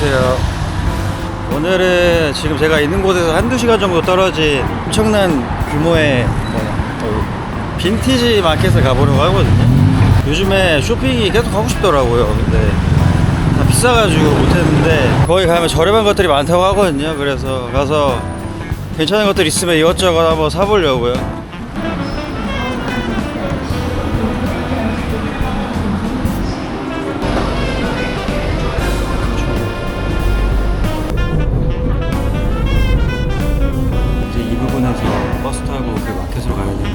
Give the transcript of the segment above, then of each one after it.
안녕하세요. 오늘은 지금 제가 있는 곳에서 한두 시간 정도 떨어진 엄청난 규모의 빈티지 마켓을 가보려고 하거든요. 요즘에 쇼핑이 계속 하고 싶더라고요. 근데 다 비싸가지고 못했는데 거기 가면 저렴한 것들이 많다고 하거든요. 그래서 가서 괜찮은 것들 있으면 이것저것 한번 사보려고요. 버스 타고 그 마켓으로 가야 되는데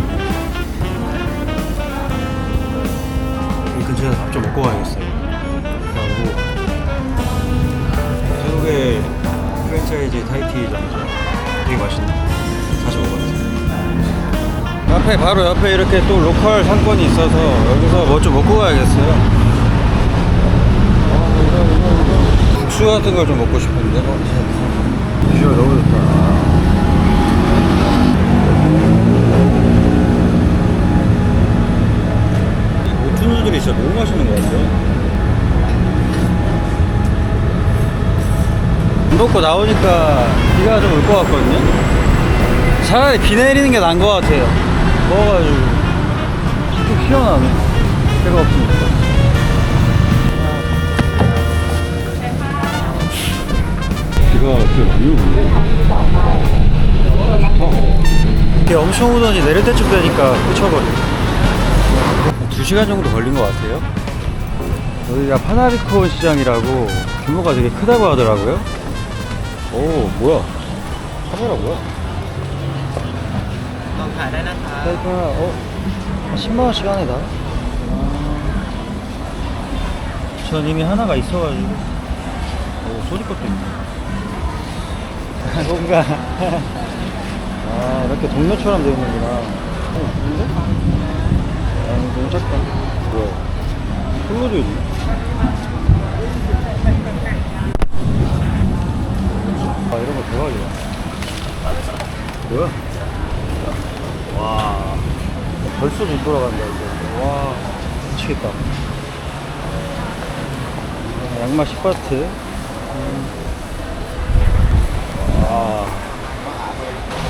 이 근처에서 밥 좀 먹고 가야겠어요. 그리고 태국의 프랜차이즈 타이티점이죠. 되게 맛있네. 다시 먹어봤어요. 카페 바로 옆에 이렇게 또 로컬 상권이 있어서 여기서 뭐 좀 먹고 가야겠어요. 국수 같은 걸 좀 먹고 싶은데 비주얼 너무 좋다. 오투누들이 진짜 너무 맛있는 것 같아요. 물 먹고 나오니까 비가 좀 올 것 같거든요. 차라리 비 내리는 게 나은 것 같아요. 먹어가지고 좀 시원하네. 배가 없으니까. 비가 되게 많이 오는데 좋다. 이게 엄청 오더니 내릴 때쯤 되니까 그쳐버려. 2시간 정도 걸린 것 같아요. 여기가 파나비콘 시장이라고 규모가 되게 크다고 하더라고요. 오, 뭐야? 카메라 뭐야? 그러니까 10만원씩 하네 다. 전 이미 하나가 있어가지고. 오, 소니 것도 있네. 뭔가 이렇게 동묘처럼 되어 있는구나. 근데? 너무 작다. 뭐야? 홀로도 있네. 이런 거 대박이야. 뭐야? 와. 벌써 돈 돌아간다, 이거. 와. 미치겠다. 양말 10바트.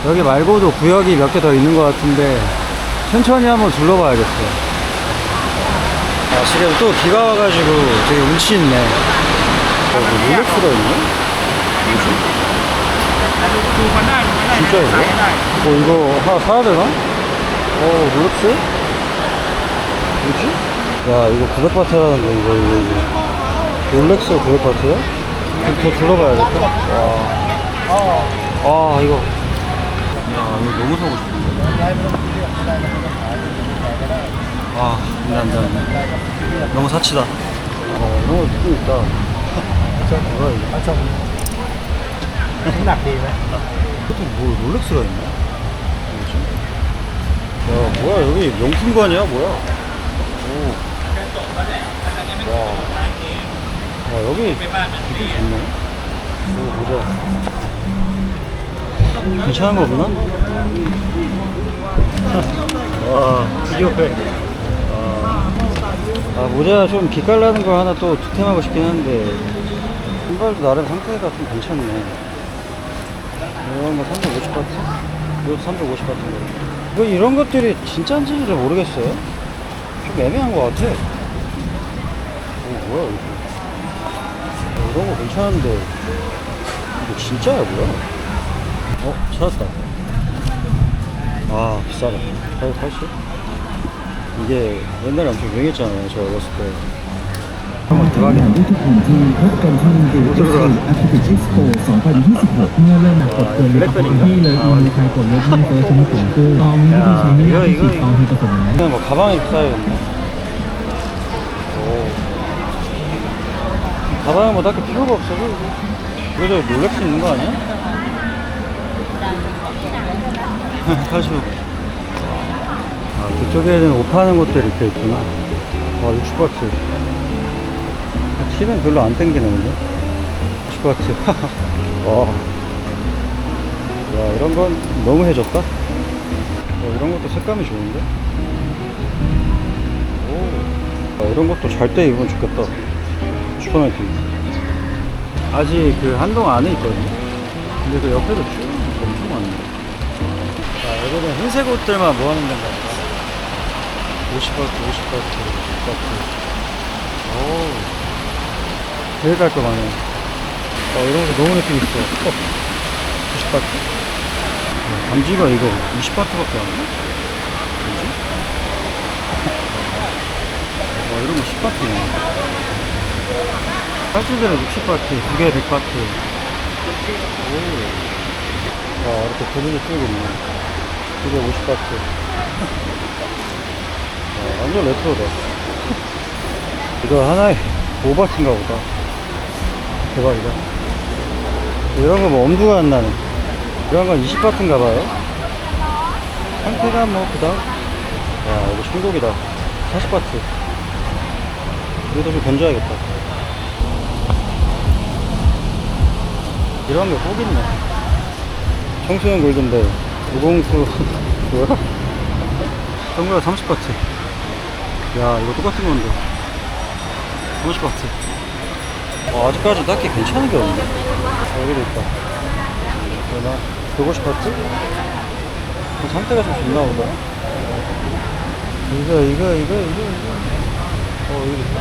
여기 말고도 구역이 몇 개 더 있는 것 같은데 천천히 한번 둘러봐야겠어요. 지금 또 비가 와가지고 되게 운치 있네. 롤렉스가 있네? 뭐지? 진짜 이거? 이거 하나 사야 되나? 롤렉스? 뭐지? 야, 이거 900바트라는데, 이거. 롤렉스 900바트야? 더 둘러봐야겠다. 와. 이거. 야, 이거 너무 사고 싶은데. 안돼. 너무 사치다. 이런 거 느낌 있다. 뭐야 이거? 이것도 뭐 롤렉스가 있네? 뭐지? 야, 뭐야 여기 명품관이야 뭐야? 오. 와. 여기 느낌 좋네. 보자. 괜찮은 거 없나? 와, 비교해. 모자 좀 기깔나는 거 하나 또 득템하고 싶긴 한데 신발도 나름 상태가 좀 괜찮네. 이런 거 350바트? 이것도 350바트인데 뭐 이런 것들이 진짜인지는 잘 모르겠어요. 좀 애매한 거 같아. 뭐야 이거. 이런 거 괜찮은데 이거 진짜야 뭐야? 찾았다. 비싸다. 480? 이게 옛날에 엄청 유행했잖아요. 저 어렸을 때. 대박이다. 블랙벨인가? 이거 그냥 뭐 가방에 쌓여있네. 가방에 뭐 딱히 필요가 없어서 이거 저 롤렉스 있는 거 아니야? 85. 그쪽에는 옷 파는 곳들이 이렇게 있구나. 60바트. 티는 별로 안 땡기네, 근데. 60바트. 와. 야, 이런 건 너무 해줬다. 이런 것도 색감이 좋은데? 오. 이런 것도 잘 때 입으면 좋겠다. 슈퍼맨. 아직 그 한동 안에 있거든요. 근데 그 옆에도 쭉 엄청 많네. 자, 여기는 흰색 옷들만 모아놓는 데인가 보다. 50바트, 50바트, 50바트. 어우, 되게 깔끔하네. 이런 거 너무 느낌 있어. 90바트. 감지가 이거 20바트밖에 안 돼? 뭐지? 이런 거 10바트네. 팔찌들은 60바트, 두 개 100바트. 오. 이렇게 분위기 쓰고 있네. 두 개 50바트. 완전 레트로다. 이거 하나에 5바트인가 보다. 대박이다. 이런 거 뭐 엄두가 안 나네. 이런 건 20바트인가 봐요. 상태가 뭐 그다음. 이거 신곡이다. 40바트. 이것도 좀 건져야겠다. 이런 게 꼭 있네. 청소년 골든벨, 무공수, 뭐야? 정말 30바트. 야, 이거 똑같은 건데. 30바트. 아직까지 딱히 괜찮은 게 없네. 여기도 있다. 그러나, 150바트? 상태가 좀 좋나 보다. 이거. 여기 있다.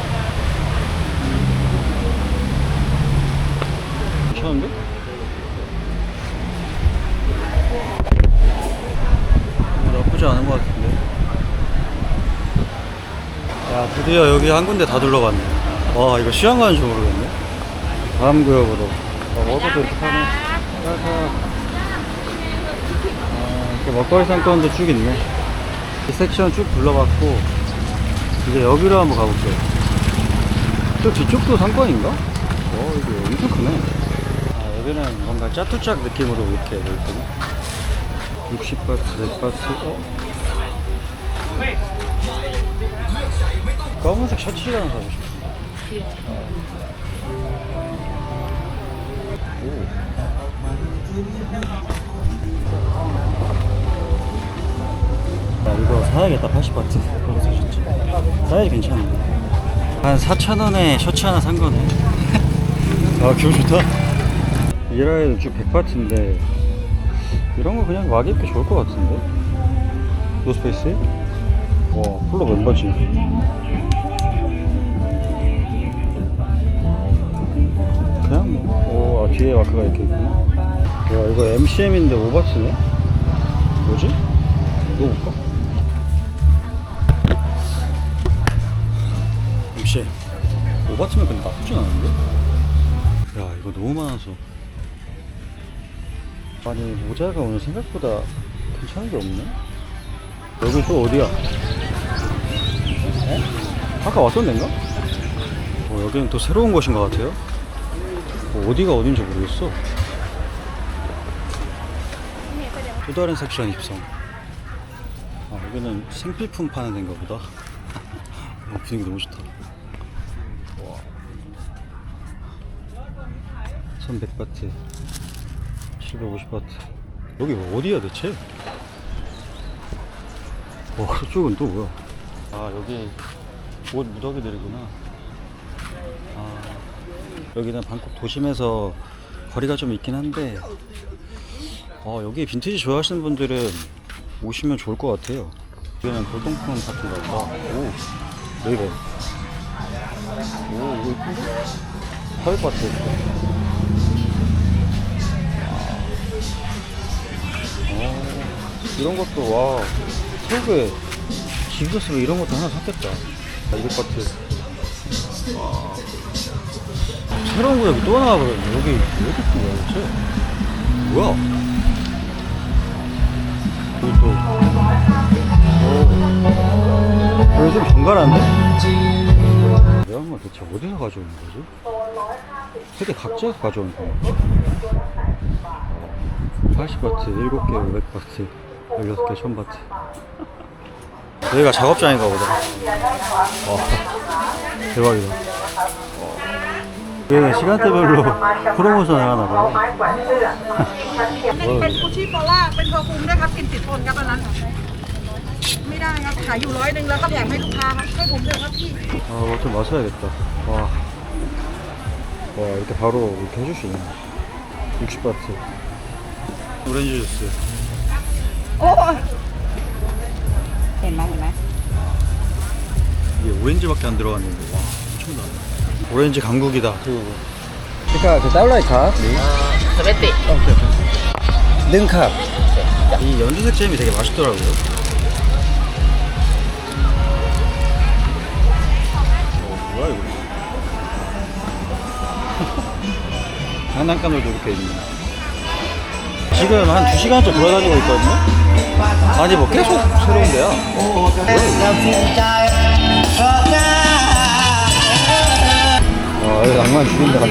괜찮은데? 나쁘지 않은 것 같은데. 야, 드디어 여기 한 군데 다 둘러봤네. 와, 이거 시간 가는 줄 모르겠네. 다음 구역으로. 먹어도 이렇게 사네. 이렇게 먹거리 상권도 쭉 있네. 이 섹션 쭉 둘러봤고, 이제 여기로 한번 가볼게요. 저 뒤쪽도 상권인가? 이게 엄청 크네. 여기는 뭔가 짜투짝 느낌으로 이렇게 되어 있거든. 60바트, 100바트. 검은색 셔츠를 하나 사고 싶어. 이거 사야겠다. 80바트. 검은색 셔츠. 사이즈 괜찮네. 한 4,000원에 셔츠 하나 산 거네. 기분 좋다. 이라에도 쭉 100바트인데 이런 거 그냥 막 입기 좋을 것 같은데. 노스페이스? 와, 폴로 멤버지. 그냥 뭐, 뒤에 마크가 이렇게 있구나. 와, 이거 MCM인데 5바트네? 뭐지? 넣어볼까? MCM 5바트면 근데 나쁘진 않은데? 야, 이거 너무 많아서. 아니, 모자가 오늘 생각보다 괜찮은 게 없네? 여기 또 어디야? 아까 왔던 데인가? 여기는 또 새로운 곳인 것 같아요. 어디가 어딘지 모르겠어. 또 다른 섹션 입성. 여기는 생필품 파는 데인가 보다. 분위기 너무 좋다. 1100바트, 750바트. 여기 어디야 대체? 저쪽은 또 뭐야? 여기 옷 무더기들이구나. 여기는 방콕 도심에서 거리가 좀 있긴 한데, 여기 빈티지 좋아하시는 분들은 오시면 좋을 것 같아요. 여기는 골동품 같은 거 있다. 오, 레이벤. 이거 이쁜데? 하이바트. 이런 것도, 와, 태국에 집이었으면 이런 것도 하나 샀겠다. 200바트. 새로운 구역이 또 나와버렸네. 여기 왜 이렇게 큰 거야 대체? 뭐야? 여기 또, 여기 좀 정갈한데? 이런 건 대체 어디서 가져오는 거지? 세계 각지에서 가져오는 거야. 80바트, 7개 500바트, 16개 1000바트. 여기가 작업장인가 보다. 대박이다. 여기는 시간대별로 프로모션을 하나봐요. นี่เป็นกุชิโปล่าเป็นโทคุมด้วยครับกินติดทนครับอันนั้นไม่ได้ครับขายอยู่100แล้วก็แถมให้ลูกค้าครับให้ผมด้วยครับพี่ 뭐 좀 마셔야겠다. 와, 와, 이렇게 바로 이렇게 해주시네. 60바트. 오렌지 주스. โอ้ยเห็นไหมเห็นไหม 이게 오렌지밖에 안 들어갔는데, 와, 엄청나네. 오렌지 강국이다. 그러니까 그 달라이카. สเปตติ 능캅. 이 연두색 잼이 되게 맛있더라고요. 뭐야 이거? 장난감들도 이렇게 있네. 지금 한 2시간째 돌아다니고 있거든요. 아니 뭐 계속 새로운 데야. 와, 이거 낭만 죽인다. 와.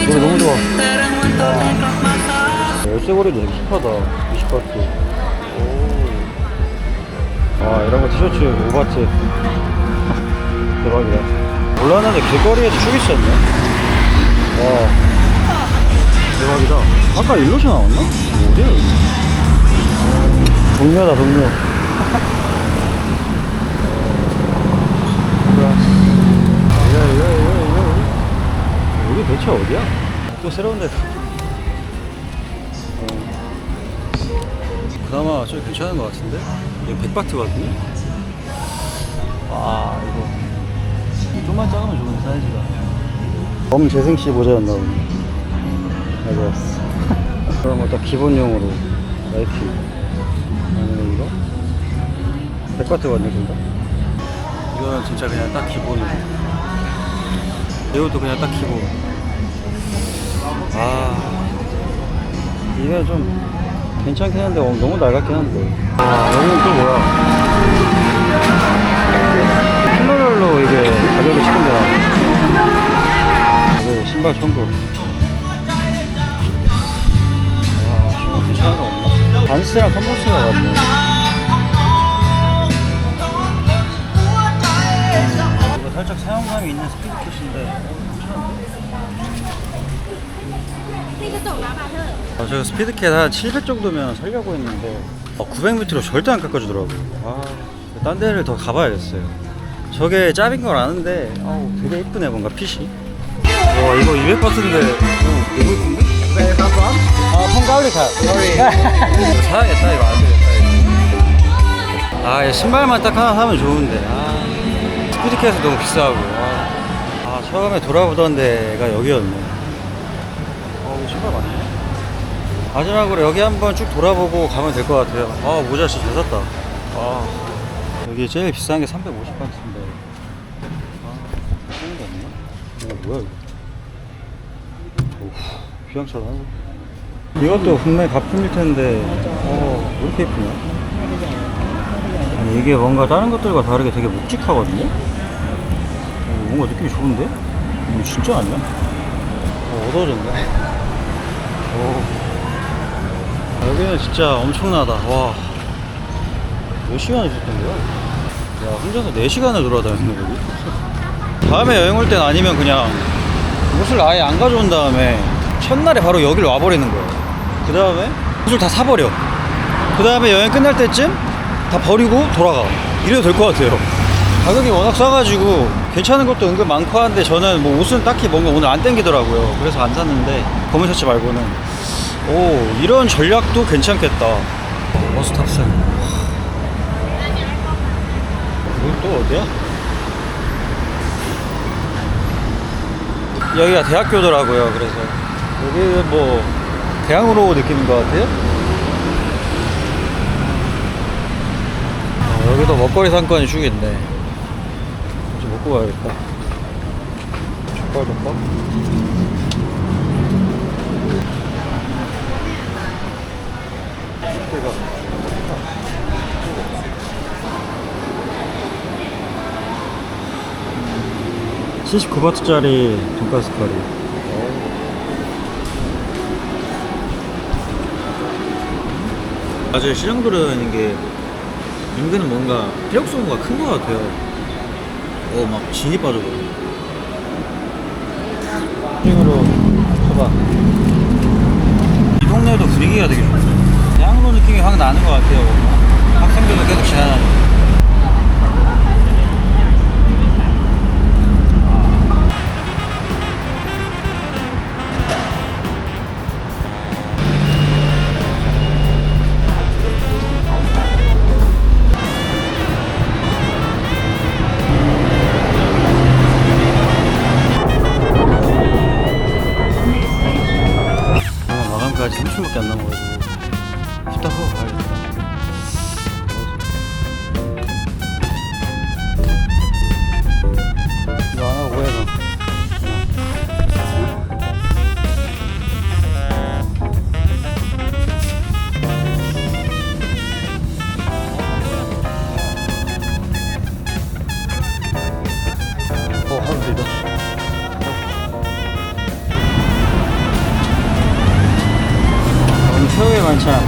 노래 너무 좋아. 열쇠고리도 되게 힙하다. 20바트. 오. 아, 이런 거 티셔츠 5바트. 대박이다. 몰랐는데 길거리에서 쭉 있었네. 와. 대박이다. 아까 일로서 나왔나? 어디야, 여기? 동료다, 동료. 여기 대체 어디야? 또 새로운 데다. 그나마 좀 괜찮은 것 같은데? 이거 100바트거든요? 와, 이거 좀만 작으면 좋은데, 사이즈가. 엄재승씨 모자였나 보네. 맞았어. 그런 거 딱 기본용으로 나이키. 아니면 이거? 100바트거든요, 둘 다. 이거는 진짜 그냥 딱 기본이고. 이것도 그냥 딱 기본. 아, 이게 좀 괜찮긴 한데 너무 낡았긴 한데. 아, 여기는 또 뭐야? 킬러별로 이게 가격이 치는데 여기 신발 천국. 와, 신발 괜찮은 거 없나? 반스랑 컨버스가 같네. 이거 살짝 사용감이 있는 스피드킷인데 제가 스피드캣 한 700 정도면 살려고 했는데 900m로 절대 안 깎아주더라고요. 아, 딴 데를 더 가봐야겠어요. 저게 짭인 걸 아는데 되게 예쁘네 뭔가 핏이. 와, 이거 200바트인데 너무 예쁜데? Where come from? 폰가울리카. Sorry. 이거 사야겠다. 이거 안 되겠다. 이거. 아, 신발만 딱 하나 사면 좋은데. 스피드캣은 너무 비싸고. 처음에 돌아보던 데가 여기였네. 이거 신발 맞네. 마지막으로 여기 한번 쭉 돌아보고 가면 될 것 같아요. 모자 진짜 잘 샀다. 여기 제일 비싼 게 350바트인데. 좋은 거 없나? 이거 뭐야, 이거? 오, 휘황찬란하고. 이것도 분명히 가품일 텐데, 왜 이렇게 예쁘냐? 아니, 이게 뭔가 다른 것들과 다르게 되게 묵직하거든요? 뭔가 느낌이 좋은데? 이거 진짜 아니야? 어두워졌네. 여기는 진짜 엄청나다. 와, 몇 시간을 있었던 거야? 야, 혼자서 4시간을 돌아다녔네, 여기? 다음에 여행 올 땐 아니면 그냥 옷을 아예 안 가져온 다음에 첫날에 바로 여기를 와버리는 거야. 그 다음에 옷을 다 사버려. 그 다음에 여행 끝날 때쯤 다 버리고 돌아가. 이래도 될 것 같아요. 가격이 워낙 싸가지고 괜찮은 것도 은근 많고 한데 저는 뭐 옷은 딱히 뭔가 오늘 안 땡기더라고요. 그래서 안 샀는데 검은 셔츠 말고는. 이런 전략도 괜찮겠다. 버스 탑승. 여기 또 어디야? 여기가 대학교더라고요. 그래서 여기는 뭐 대학으로 느끼는 것 같아요. 여기도 먹거리 상권이 쭉 있네. 이제 먹고 가야겠다. 족발. 79바트짜리 돈가스 커리. 맞아요. 시장 돌아다니는 게 은근히 뭔가 필요성가 큰 것 같아요. 막 진이 빠져버려. 스프링으로 쳐봐. 이 동네도 분위기가 되게 좋네. 대학로 느낌이 확 나는 것 같아요. 뭔가. 학생들도 계속 지나다니고. 많잖아.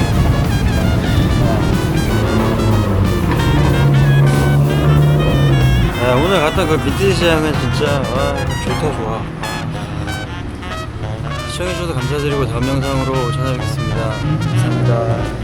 야, 오늘 갔던 그 빈티지 시장은 진짜 좋다 좋아. 시청해주셔서 감사드리고 다음 영상으로 찾아뵙겠습니다. 감사합니다.